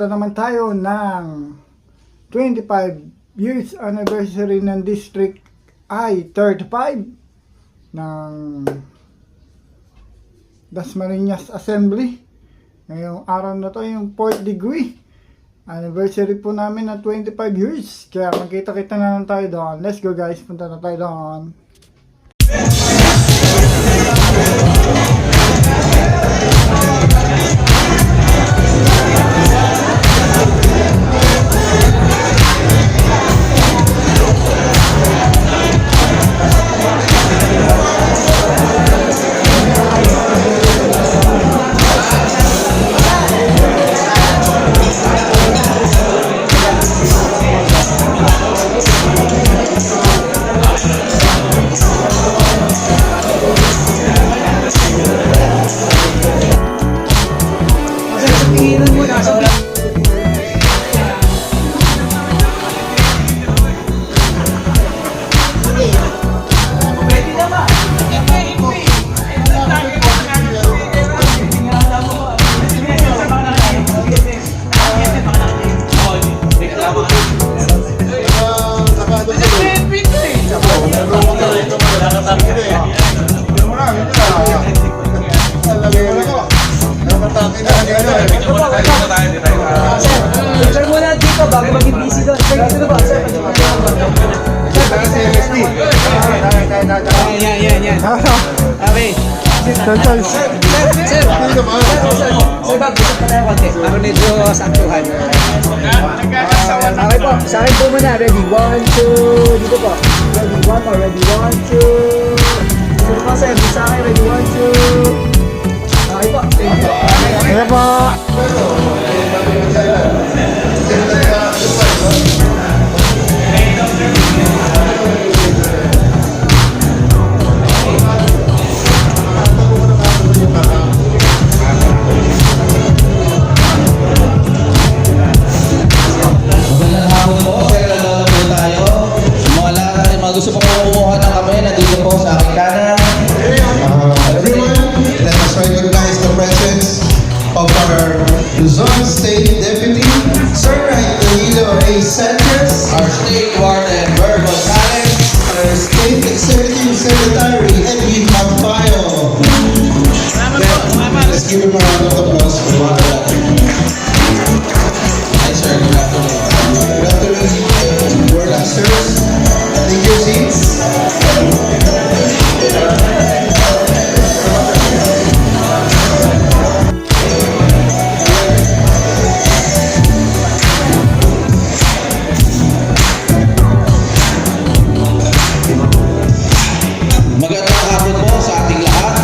magpupunta naman tayo ng 25 years anniversary ng District I-35 ng Dasmariñas Assembly. Ngayong araw na to, yung 4th degree anniversary po namin na 25 years. Kaya magkita-kita na lang tayo doon. Let's go guys, punta na tayo doon. Sir, muna dito bago maging busy doon. Sir, dito ba? Sir, yan. Okay. Sir, Bob, busog pa tayo konti. Para medyo saktuhan. Okay po, sa akin po muna. Ready? 1, 2. Dito po. Ready? 1 more. Ready? 1, 2. Dito po, sir. Sa akin. Ready? 1, 2. Okay po. Thank you. Kaya po. Gusto po kumuha ng kamay, nandito po sa aking kanan. Let us recognize the presence of our Luzon State Deputy, Sir Danilo A. Sanchez, Our State Warden, Bert Gonzalez. our State Executive Secretary, Edwin Magpayo. Let's give him a round of applause for that. Hi sir, good afternoon. Good afternoon, board officers. Take your seats. Magandang hapon po sa ating lahat.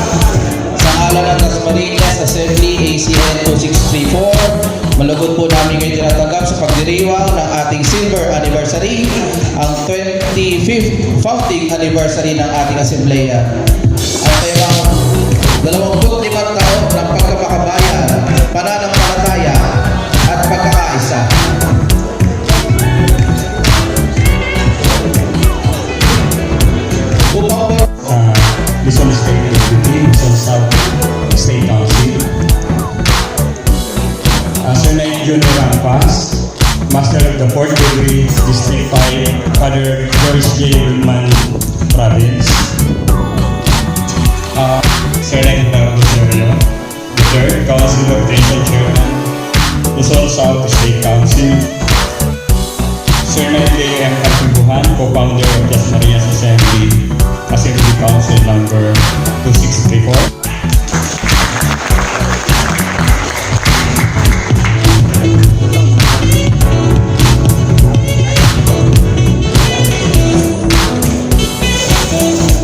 Sa ngalan ng Dasmariñas Assembly ACN 2634, malugod po namin kayo tinatanggap sa pagdiriwang ng ating silver anniversary, ang 25th founding anniversary ng ating Assemblea. Ang temang 25 taon ng pagkapakabayan, pananampalataya at pagkakaisa. Luzon State Deputy, Luzon South State Council. Sir Knight Junior Rampas, Master of the 4th Degree, District 5, Father George J. Wilman Province. Sir Knight Rosario, the 3rd Council of Nation Chairman, Luzon South State Council. Sir Knight J.M. Katibuhan, co-founder of Dasmariñas Assembly, Assembly Council number 2634.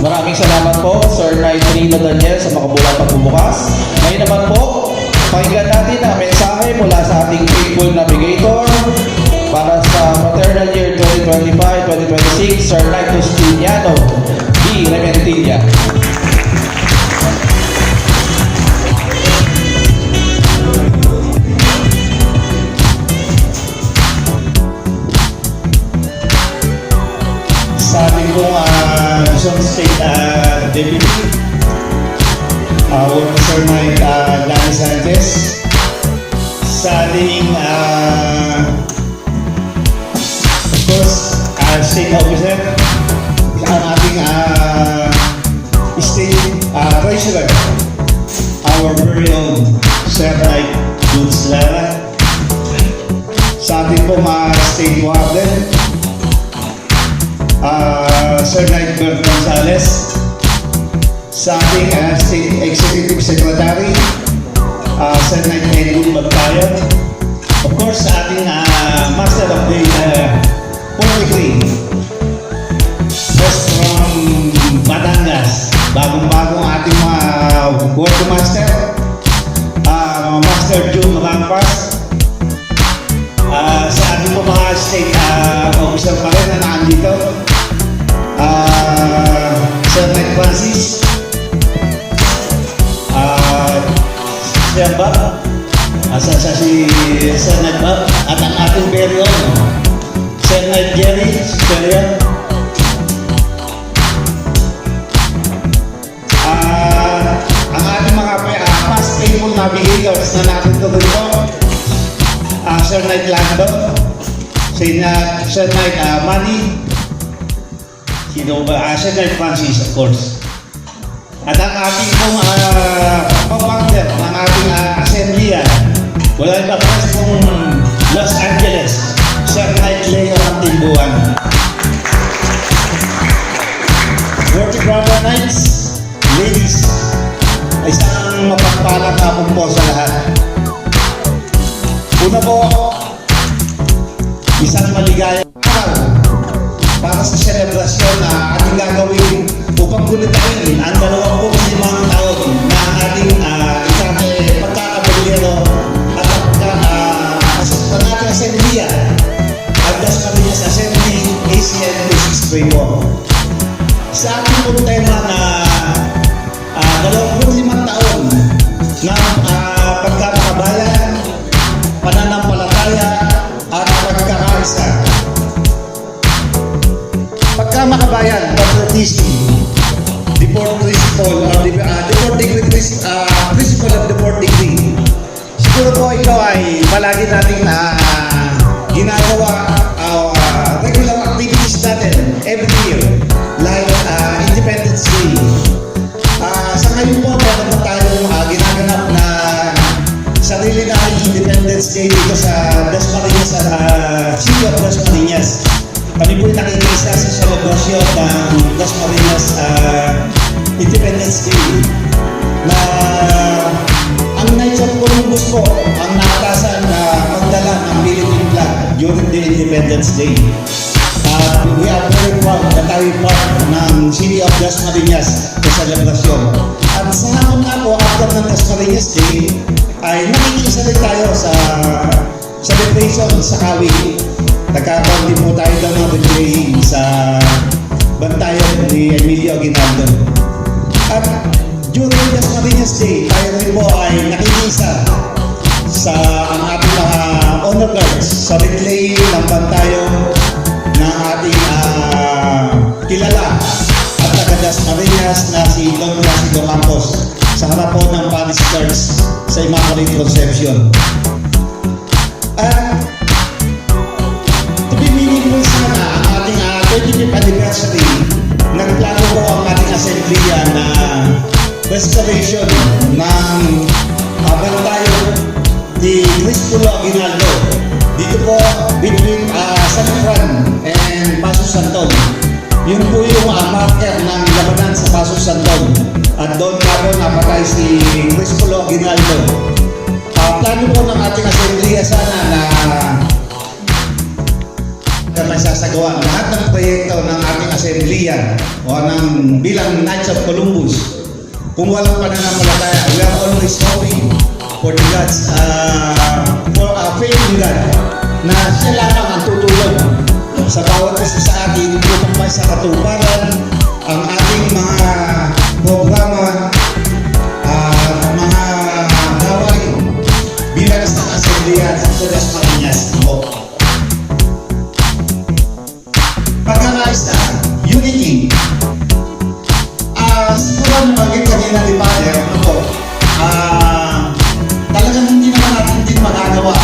Maraming salamat po, Sir Knight Trino Daniel, sa makabulang pagbubukas. Ngayon naman po, pakinggan natin ang mensahe mula sa ating faithful navigator para sa maternal year 2025-2026, Sir Knight Justiniano B. Rementilla. Sa ating pong Luzon State Deputy, Sir Mike Lani Sanchez, sa ating of course, state officer, ang ating state treasurer, our very own Sir Knight Goods Lara, sa ating po mga state warden, Sir Knight Bert Gonzales, sa ating state executive secretary, Sir Knight Edwin Magtayan, of course sa ating master of the Poetry, just from Batangas, bagong-bagong ating mga word master, Master June Rampas, sa ating po mga state officer pa rin na nandito, Sir Mike Francis, Sir Bob, si Sir Mike Bob, at ang ating very own Sir Mike Jerry, Sir Yan. Ang ating mga past faithful navigators na natin tuloy po, Sir Knight Lando, Sir Knight Manny, sino ba? Sir Knight Francis, of course. At ang ating pong co-founder ng ating assembly, wala iba pa pong Los Angeles, Sir Knight Leo Timbuan. Worthy Brother Knights, ladies, isang mapagpalang hapon po sa lahat. Una po, isang maligayang araw para sa selebrasyon na ating gagawin upang gunitain ang 25 taon na ating pagkakabalero at pagkakaasastan Assembly at Dasmariñas Assembly ACN 2634. Sa ating pong tema na 25 taon na pagkakabayan, pananampalataya at pagkakaisa. Pagkamakabayan, patriotism, the fourth principle of the fourth degree principle of the fourth degree. Siguro po ito ay palagi nating ginagawa regular activities natin every year, like Independence Day. Sa ngayon po, meron po tayong ginaganap na sarili na Independence Day dito sa Dasmariñas, sa City of Dasmariñas. Kami po'y nakikiisa sa selebrasyon ng Dasmariñas Independence Day na ang Knights of Columbus po ang nakatasan na magdala ng Philippine flag during the Independence Day. We are very proud na tayo part ng City of Dasmariñas sa selebrasyon. At sa hapon nga po, after ng Dasmariñas Day, ay nakikiisa rin tayo sa celebration sa Kawi. Nagkakaroon din po tayo doon ng replay sa bantayan ni Emilio Aguinaldo. At during Dasmariñas Day, tayo rin po ay nakikiisa sa ang ating mga honor guards sa replay ng bantayan ng ating kilala at taga-Dasmariñas na si Don Placido Campos sa harap po ng Parish Church sa Immaculate Conception. At to be meaningful sana ang ating 25th anniversary, nagplano po ang ating assembleya na restoration ng bantayan ni Crispolo Aguinaldo dito po between San Juan and Paso Santon. Yun po yung marker ng labanan sa Paso Santon. At doon na po napatay si Crispolo Aguinaldo. Plano po ng ating assembleya sana na masasagawa lahat ng proyekto ng ating assembleya o ng bilang Knights of Columbus. Kung walang pananampalataya, we are always hoping for the God's faith in God na siya lamang ang tutulong sa bawat isa sa atin upang may sa katuparan ang ating mga programa mga gawain bilang sa assembleya sa Dasmariñas po. Pagkakaisa, unity. Siguro nabanggit kanina ni Father, talagang hindi naman natin din magagawa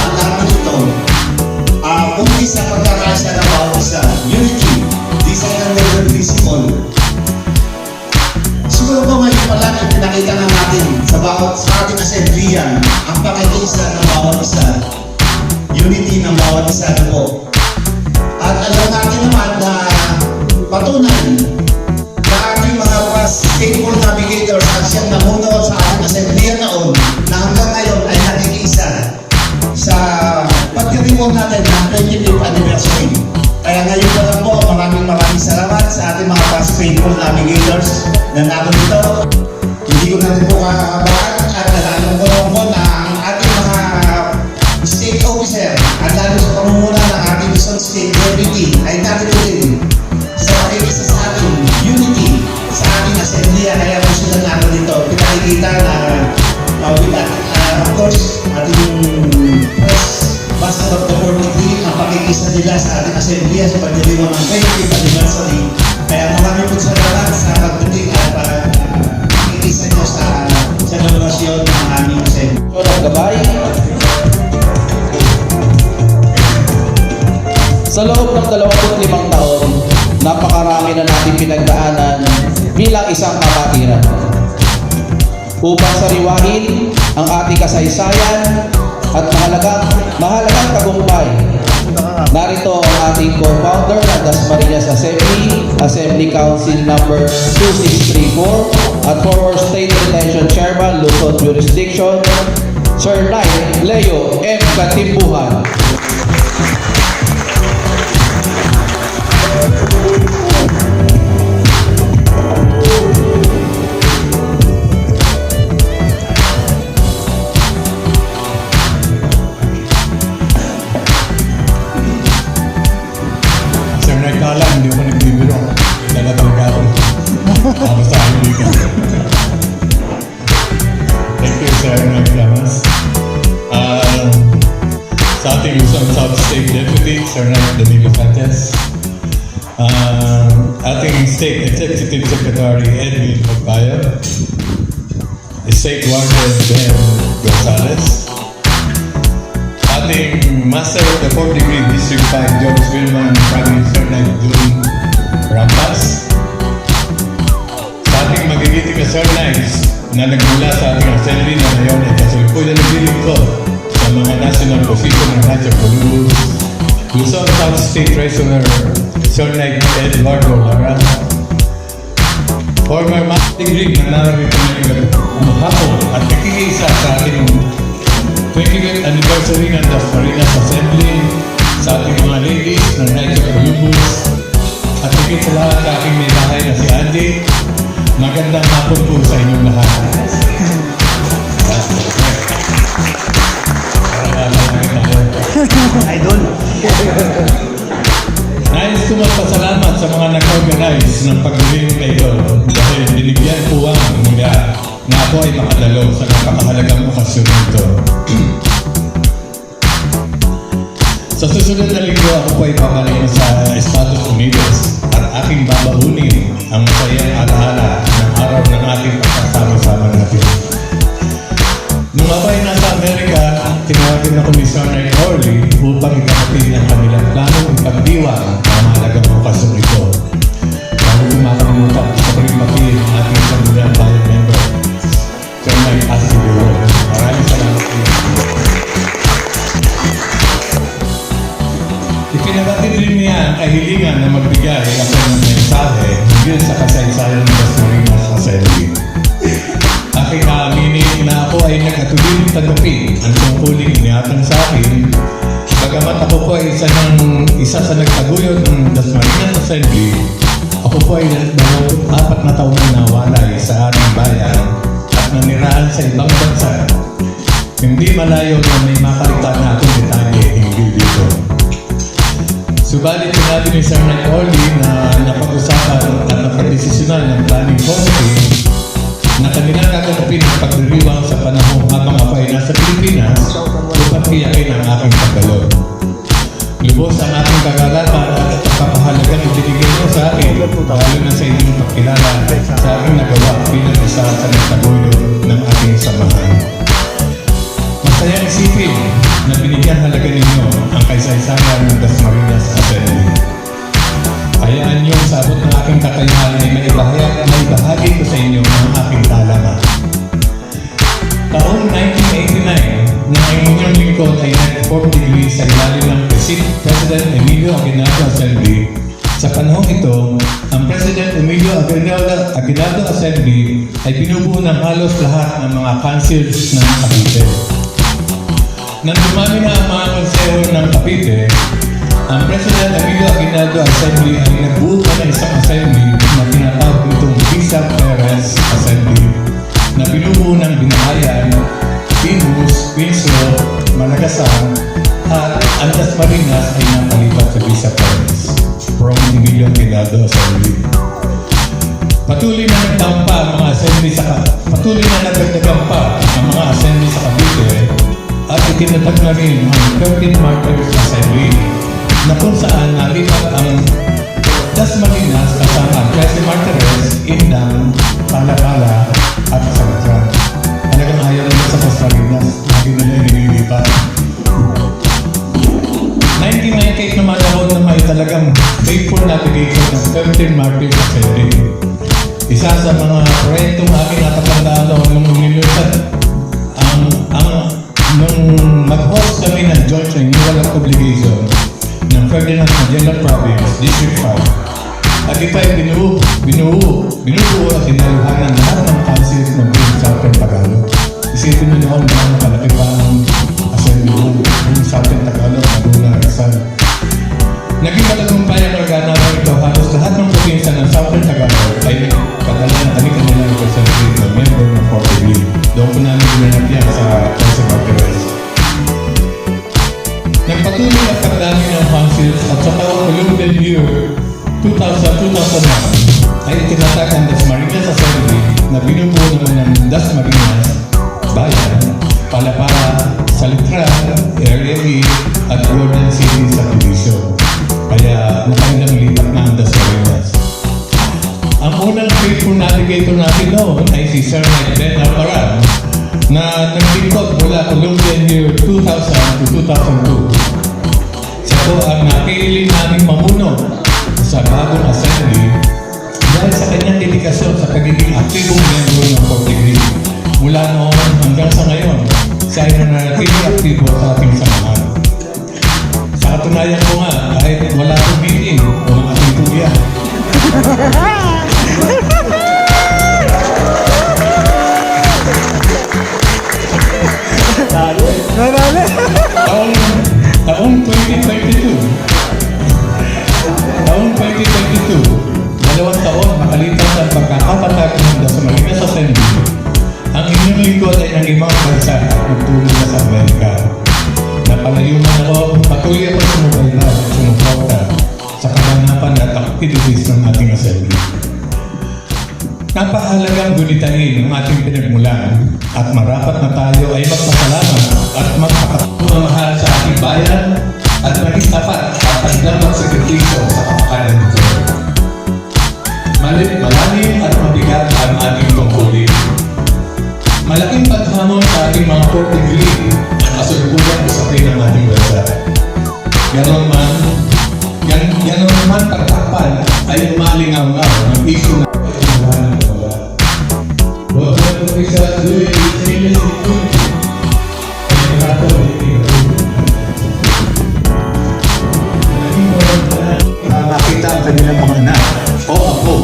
faithful navigators na narito. Hindi ko na rin po kakabahan at nalalong ko po na ang ating mga state officer at lalo sa pamumuna ng ating Luzon State Deputy ay narito din sa pakikisa sa ating unity sa ating assembly. Kaya po sila narito. Pinakikita na of course, ating press Basta of the 43 ang pakikisa nila sa ating assembly sa pagdiriwang ng 20th anniversary. Kaya maraming po salamat sa pagdating at pakikisa nyo sa selebrasyon ng aming assembly. Ng gabay. Sa loob ng 25 taon, napakarami na natin pinagdaanan bilang isang kapatiran. Upang sariwain ang ating kasaysayan at mahalagang tagumpay. Narito ang ating co-founder ng Dasmariñas Assembly, Assembly Council number 2634 at former State Detention Chairman, Luzon Jurisdiction, Sir Knight Leo M. Katimbuhan. Sir Nagkala, hindi ako nagbibiro. Dala talaga ako. Ako sa Amerika. Thank you, Sir Naglamas. Sa ating Luzon South State Deputy, Sir Nag Danilo Sanchez. Ating State Executive Secretary, Edwin Magbayo. State Warden, Ben Gonzalez. Ating Master of the 4th Degree District 5, George Wilman, Prime Minister na June Rampas. Sa ating magiging Sir Knights na nagmula sa ating assembly na ngayon ay kasalukuyan ng lingkod sa mga national position ng Rancho Columbus, Luzon South State Treasurer, Sir Knight Eduardo Lara. Former Master Degree na narito na hapon at nakikiisa sa ating 20th anniversary ng Dasmariñas Assembly, sa ating mga ladies ng Rancho Columbus, at higit sa lahat sa aking may bahay na si Andy. Magandang hapon po sa inyong lahat. Idol! Nais ko magpasalamat sa mga nag-organize ng pagdiring na ito dahil binigyan po ang mula na ako ay makadalo sa napakahalagang okasyon nito. Sa susunod na linggo, ako po ay pabalik sa Estados Unidos at aking babaunin ang masayang alaala ng araw ng ating pagkasama-sama natin. Nung ako ay nasa Amerika, tinawagin ako ni Sir Knight Orly upang ipapatid ang kanilang planong ipagdiwang ang mahalagang okasyon ito. Bago kumakalimutan, gusto ko rin makinig ang ating sangguniang bayan member, Sir Knight Asibiro. Maraming salamat po. Ipinabatid rin niya ang kahilingan na magbigay ako ng mensahe hingil sa kasaysayan ng Dasmariñas Assembly. Aking aaminin na ako ay nagkatuloy tanggapin ang tungkuling inihatang sa akin. Bagamat ako po ay isa sa nagtaguyod ng Dasmariñas Assembly, ako po ay 24 na taon na nawalay sa ating bayan at nanirahan sa ibang bansa. Hindi malayo na may makalita na akong detalye hinggil dito. Subalit sinabi ni Sir Knight Orly na napag-usapan at napag-desisyonan ng planning committee na kanilang gaganapin ang pagdiriwang sa panahon habang ako ay nasa Pilipinas upang tiyakin ang aking pagdalo. Lubos ang aking kagalatan at pagpapahalagang ibinigay niyo sa akin, lalo na sa inyong pagkilala sa aking nagawa bilang isa sa nagtaguyod ng aking samahan. Masayang isipin na binigyan halaga ninyo ang kaysaysayan ng Dasmariñas Assembly. Hayaan niyo sa abot ng aking kakayahan ay maibahagi ko sa inyo ang aking talaman. Taong 1989, na ang inyong lingkod ay nag-4th degree sa ilalim ng President Emilio Aguinaldo Assembly. Sa panahong ito, ang President Emilio Aguinaldo Assembly ay binubuo ng halos lahat ng mga councils ng Cavite. Nang dumami na ang mga konseho ng Cavite, Ang President Emilio Aguinaldo Assembly ay nagbuo pa ng isang assembly na tinatawag nitong Bishop Perez Assembly na binubuo ng Binahayan, Pinos, Winslow, Malagasang at Andas Marinas ay napalipat sa Bishop Perez from Emilio Aguinaldo Assembly. Patuloy na nagdagan pa ang mga assembly sa Cavite at itinatag na rin ang 13 Martyrs Assembly na kung saan nalipat ang Dasmariñas kasama ang 13 Martyrs, Indang, Palapala at Sangtran. Talagang ayaw nila sa Dasmariñas, lagi nila nililipat. 1998 naman ako na may talagang faithful navigation ng 13 Martyrs Assembly. Isa sa mga proyektong aking natatandaan nung nilusan nung mag-host kami ng Joint Renewal of Obligation ng Ferdinand Magellan Province, District 5. At ito ay binubuo at dinaluhan ng lahat ng councils ng Southern Tagalog. Isipin nyo noon na nakalaki pa ang assembly ng Southern Tagalog, Laguna, Rizal. Naging matagumpay ang organo ito, halos lahat ng probinsya ng Southern Tagalog ay padala ng kanilang representative na member ng 40B. Doon po namin ginanap yan sa President Perez. Nagpatuloy ang pagdami ng councils at sa taong Columbian Year 2000-2001 ay tinatag ang Dasmariñas Assembly na binubuo naman ng Dasmariñas, Bayan, Palapala, Salitran, Area E at Golden City Subdivision. Kaya nakailang lipat na ang Dasmariñas. Ang unang faithful navigator natin noon ay si Sir Ben Alparan na naglingkod mula Columbian Year 2000 to 2002. Siya po ang napili naming mamuno sa bagong assembly dahil sa kanyang dedikasyon sa pagiging aktibong member ng 40B. Mula noon hanggang sa ngayon, siya ay nananatili aktibo sa ating samahan. Sa katunayan ko nga, kahit wala akong meeting o mga tutuya, taong 2022, dalawang taon makalipas ang pagkakatatag ng Dasmariñas Assembly, ang inyong lingkod ay naging mga bansa at nagtungo na sa Amerika. Napalayo man ako, patuloy ako sumubayla at sumuporta sa kaganapan at activities ng ating assembly. Napahalagang gunitain ang ating pinagmulan at marapat na tayo ay magpasalamat at magpapamahal sa ating bayan at maging tapat at hanggang magsakripisyo sa kapakanan nito. Malalim at mabigat ang ating tungkulin. Malaking paghamon sa ating mga 40B ang kasulpunan usapin ng ating bansa. Ganon man pagtakpan ay umalingaw-ngaw ng issue na Nakita ang kanilang mga anak o apo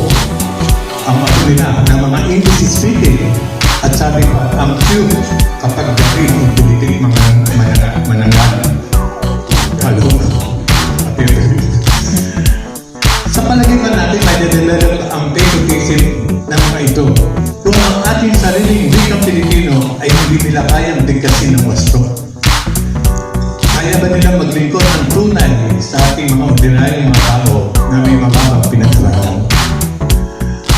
ang matulina ng mga English speaking at sabi pa, ang cute kapag gawin ng politik mga manangat. Halo. Sa palagay ba natin may develop ang patriotism ng mga ito kung ang ating sariling wikang Pilipino ay hindi nila kayang bigkasin ng wasto? Kaya ba nilang maglingkod ng tunay sa ating mga ordinaryong mga tao na may mababang pinaglaran?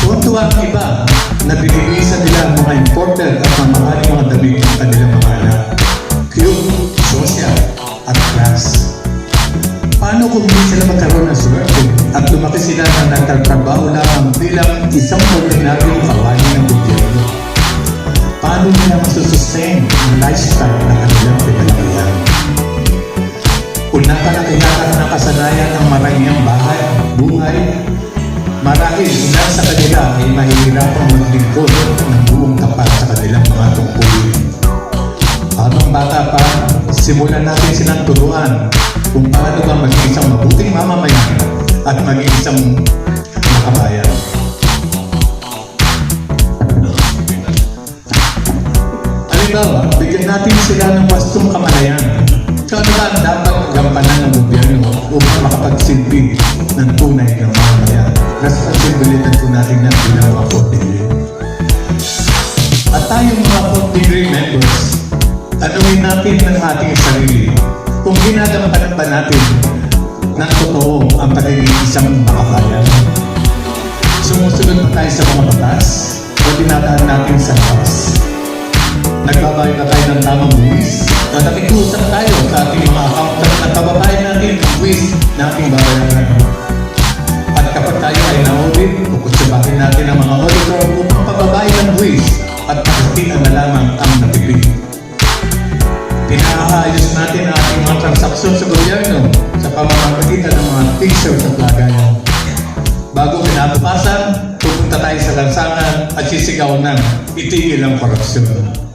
Tuwa-tuwa ang iba na binilisan nila ang mga importer at mamahaling mga damit ng kanilang mga anak. Cute, social, at class. Paano kung hindi sila magkaroon ng swerte at lumaki sila na nagtatrabaho lamang bilang isang ordinaryong kawani ng gobyerno? Paano nila masusustain ang lifestyle na kanilang pinalakihan? Kung nakalakihan ng kasanayan ng marangyang buhay, marahil ilan sa kanila ay mahihirapang maglingkod ng buong tapat sa kanilang mga tungkulin. Habang bata pa, simulan natin silang turuan kung paano ba maging isang mabuting mamamayan at maging isang makabayan. Halimbawa, bigyan natin sila ng wastong kamalayan. Kano ba ang dapat gampanan ng gobyerno upang makapagsilbi ng tunay ng mamamayan. Responsibilidad po natin na bilang mga 4th degree. At tayong mga 4th degree members, tanungin natin ng ating sarili kung ginagampanan ba natin ng totoo ang pagiging isang makabayan. Sumusunod pa tayo sa mga batas o dinadaan natin sa batas. Nagbabayad na tayo ng tamang buwis. Nakikipag-usap tayo sa ating mga accountant at pababayad natin ang buwis na ating babayaran. At kapag tayo ay na-audit, kukutsabahin natin ang mga auditor upang pababayad ang buwis at pagkakitaan na lamang ang napipili. Pinaayos natin ang ating mga transaksyon sa gobyerno sa pamamagitan ng mga fixer sa plagayan. Bago pinapapasan, pupunta tayo sa lansangan at sisigaw ng itigil ang korupsyon.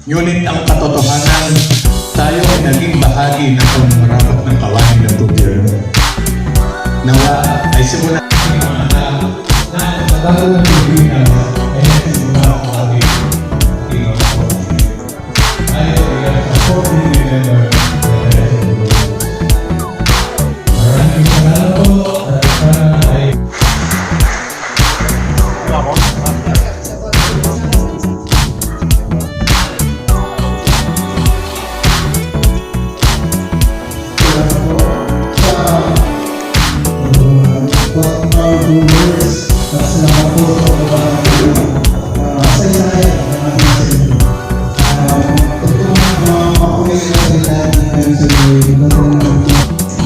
Ngunit ang katotohanan, tayo ay naging bahagi ng pamumarapat ng kawain ng gobyerno. Nawa ay simulan natin mga na bago ng Pilipinas ay nagsimula ang bahagi ng ating mga korupsyon. Tayo ay supporting member maraming salamat po at sana ay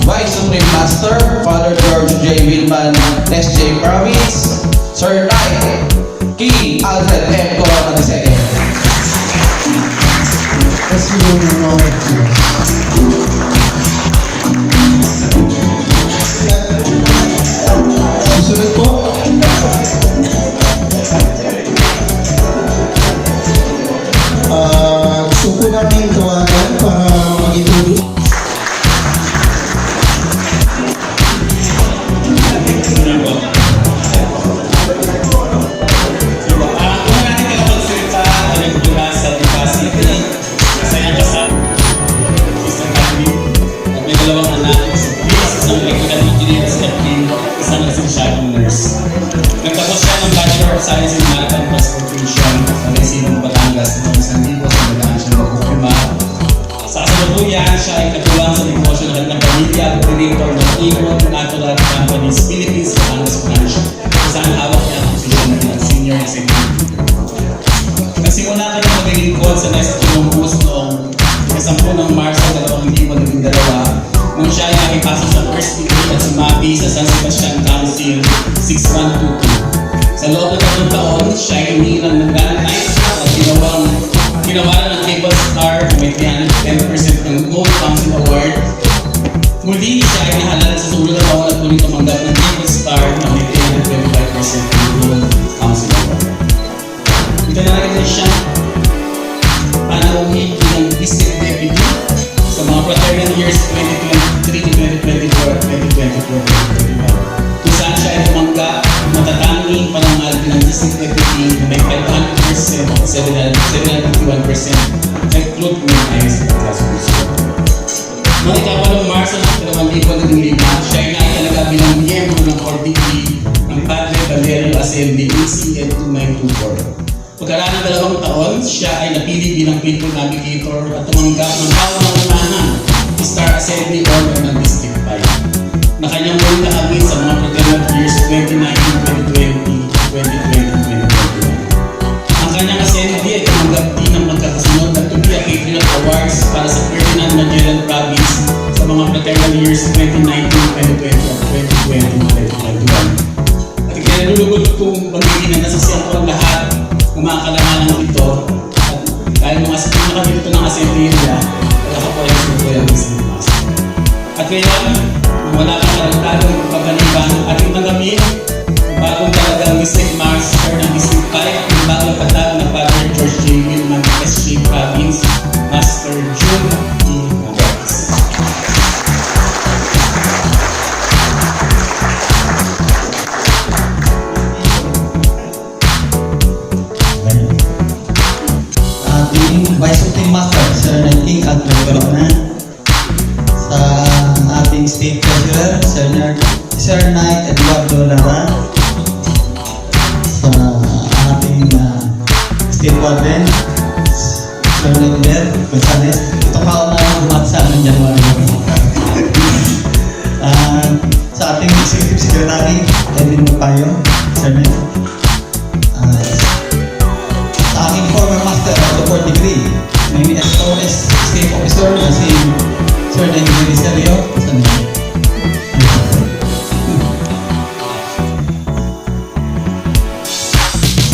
Vice Supreme Master, Father George J. Wilman, SJ Province, Sir Knight, Key Alfred M. Corona II. Let's do the knowledge. Susunod po. Gusto po namin tawagan para mag-itulog. Nagtapos siya ng Bachelor of Science in Maritime Transportation sa Resinong Batangas noong 1900 sa Batangas siya mag-ukrima. Sa kasalukuyan, siya ay katuwang sa negosyo ng kanilang pamilya at operator ng Eagle Natural Companies Philippines Batangas Branch kung saan hawak niya ang posisyon ng senior executive. Nagsimula ka ng maglilingkod sa Nest Columbus noong 10 ng Marso 2012 nung siya ay nakipasok sa first degree at sumapi sa San Sebastian Council 6122. Sa loob ng 3 taon, siya ay inilang ng Valentine's at ginawaran ng Cable Star na may 310% ng Gold Council Award. Muli, siya ay nahalal sa sulod na bawal at muling tumanggap ng Cable Star na may 325% ng Gold Council Award. Ito na rin siya panauhin ng District Deputy sa mga fraternal years 2023 to 2024 at 2024 kung saan siya ay tumanggap matatanging panangal ng District Deputy na may 500% at 751% recruitment ay sa pagkasuso. Noong ikawalong Marso ng 2015, siya ay naitalaga bilang miyembro ng 4th ng Padre Valerio Assembly ACN 2924. Pagkaraan ng 2 taon, siya ay napili bilang People Navigator at tumanggap ng kauna-unahan Star Assembly Order ng District 5 na kanyang muling nakamit sa mga fraternal years 2019, 2020, 2021. Ang kanyang assembly ay tumanggap din ng magkakasunod na Tubia Patriot Awards para sa Ferdinand Magellan Province sa mga fraternal years 2019, 2020 at 2020, 2021. At ikinalulugod kong pagiging na nasasiyang ko ang lahat ng mga kalamanan ito at dahil mga nakabito ng assembly niya at ako po ay ang District Master. At ngayon, nung wala kang karagdagang pagbalikan ating tanggapin bagong talagang District Master ng District 5 ng bagong patag na Father George J. Wilman, SJ Province, Master June E. Marquez. Vice Supreme Master, Sir King Alfred Corona, sa Eduardo Lara, sa ating State Warden, Sir Lindbergh Gonzales. Ito pa ako na bumati sa amin January. Sa ating Executive Secretary, Edwin Mapayo, Sir Ned. Sa aking former Master of the Fourth Degree, may SOS State Officer na si Sir Ned Serio.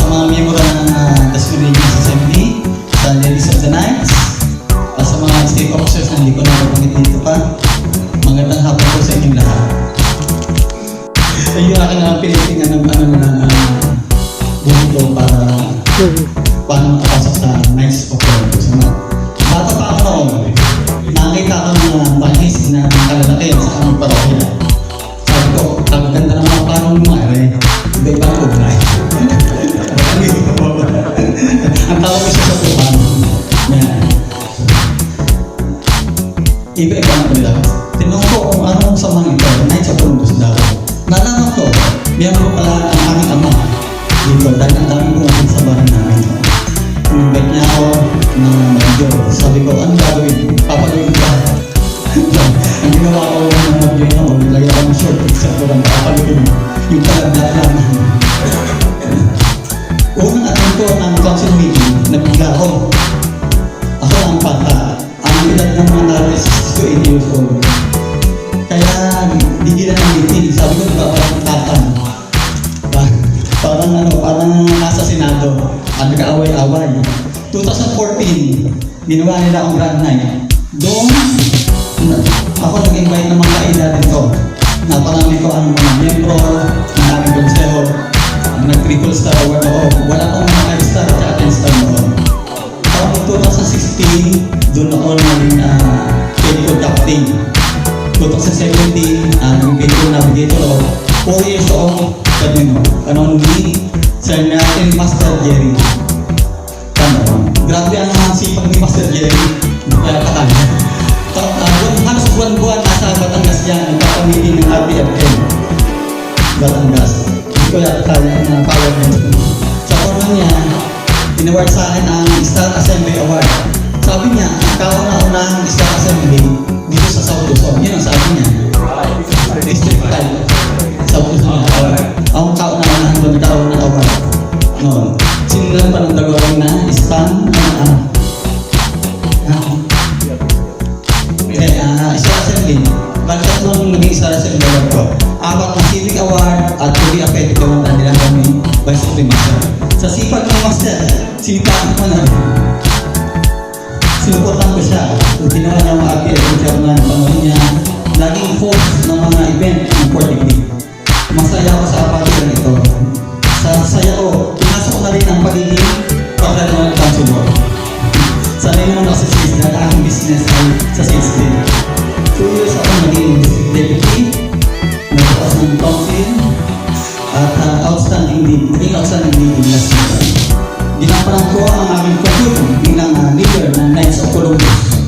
Sa mga miyembro ng Dasmariñas Assembly, sa Ladies of the Nights, at sa mga State Officers na hindi ko nababanggit dito pa, magandang hapon po sa inyong lahat. Yung aking pinitingan ng buhito para paano makapasok sa Knights of Columbus. Bata pa ako noon, nakita ko ng panghis na kalalaki sa aming parokya. Sabi ko, ang ganda naman paano lumari, iba-ibang ugnay. Ang tawag ko siya sa tupan. Iba-ibang ugnay. Tinanong ko kung anong samang ito, Knights of Columbus daw. Nalaman ko, miyembro pala ang aming ama dito dahil ang daming pumunta sa bahay namin. Invite niya ako na medyo. Sabi ko, ano gagawin? Papagawin ka. Ang ginawa ko ng medyo na ako, nilagay ako ng short except ko lang papagawin yung kalagdagan. Unang attempt ko ng council meeting, nabigla ako. Ako ang bata. Ang edad ng mga tao is 68 years old. Kaya digilan ng meeting, sabi ko diba parang tatan. Parang nasa Senado, nag-aaway-away. 2014, ginawa nila akong grand night. Doon, ako nag-invite ng mga kailarin ko. Naparami ko ang mga miyembro, ng aming konseho, ang nag-triple star award ako. Wala pang mga 5-star at 10-star noon. Taong 2016, doon ako naging Petro Captain. 2017, naging Petro Navigator ako. 4 years ako, kanonuli, Sir natin Master Jerry. Grabe ang sipag ni Master Jerry. Hindi kaya kakaya. Halos buwan-buwan nasa Batangas yan, nagpapamili ng RPFM. Batangas. Hindi ko yata kaya na power nito. Sa forma niya, inaward sa akin ang Star Assembly Award. Sabi niya, kauna-unang Star Assembly dito sa South Luzon. Yun ang sabi niya. District 5. South Luzon. Ang kauna-unang doon nagkaroon ng award. Noon. Sinilang pa ng dagawin na Stan Star Assembly. Bakit tatlong naging Star Assembly Award ko? 4 na Civic Award at 3 Appetit Award na nilang kami by Supreme Master. Sa sipag ng Master, sinipahan ko na sinuportan ko siya. Ginawa niya mga RPFM chairman, panahon niya, laging force ng mga event ng 4 degree. Masaya ako sa kapatiran ito. Sa saya ko, pinasok ko na rin ang pagiging pagdalaman ng council board. Sanay naman ako sa sales dahil aking business ay sa sales din. 2 years ako naging district deputy, nagpapas ng council, at outstanding lead last year. Ginamparan ko ang aming platoon bilang leader ng Knights of Columbus.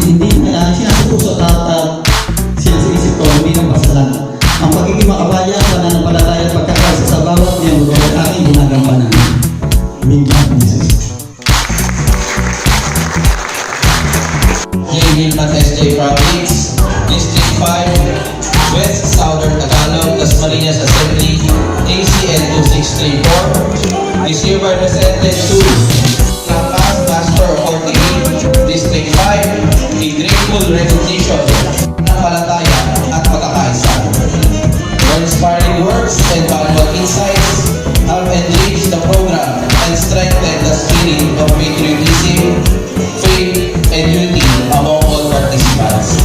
Hindi sinasupusot at sinisip ko, hindi lang pasalan. Ang pagiging makabaya, pananampalataya at pagkakaisa sa bawat miyembro ay aking ginagampanan. Bilang Jesus. Gilman SJ Province, District 5, West Southern Tagalog, Dasmariñas Assembly, ACN 2634, is hereby presented to Lapas Master of 48, District 5, a grateful recognition ng palataya at pagkakaisa. Your inspiring words and valuable insights have enriched the program and strengthened the spirit of patriotism, faith, and unity among all participants.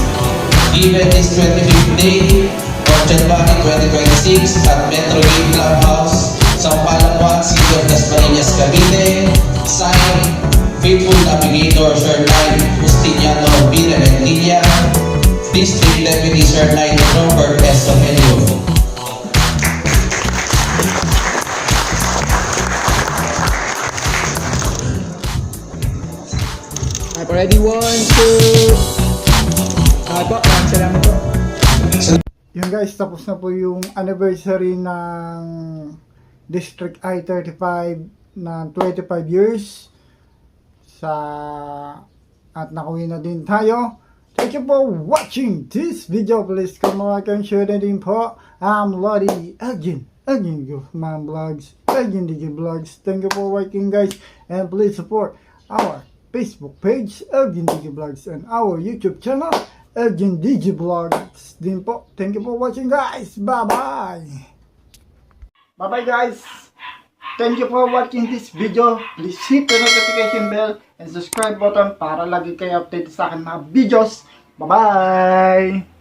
Given this 25th day of January 2026 at Metro Game Clubhouse, Sampalan 1, City of Dasmariñas, Cavite, signed Faithful Navigator Sir Knight Justiniano B. Revenilla, District Deputy Sir Knight Robert S. Omelio. Ready, 1, 2. Po, salamat po. Yun guys, tapos na po yung anniversary ng District I-35 na 25 years at nakauwi na din tayo. Thank you for watching this video. Please comment, like, and share na din po. I'm Lodi Elgin Guzman Vlogs, Elgin DJ Vlogs. Thank you for watching, guys, and please support our Facebook page, Elgin DJ Vlogs, and our YouTube channel, Elgin DJ Vlogs din po. Thank you for watching, guys. Bye-bye. Bye-bye, guys. Thank you for watching this video. Please hit the notification bell and subscribe button para lagi kayo update sa akin mga videos. Bye-bye!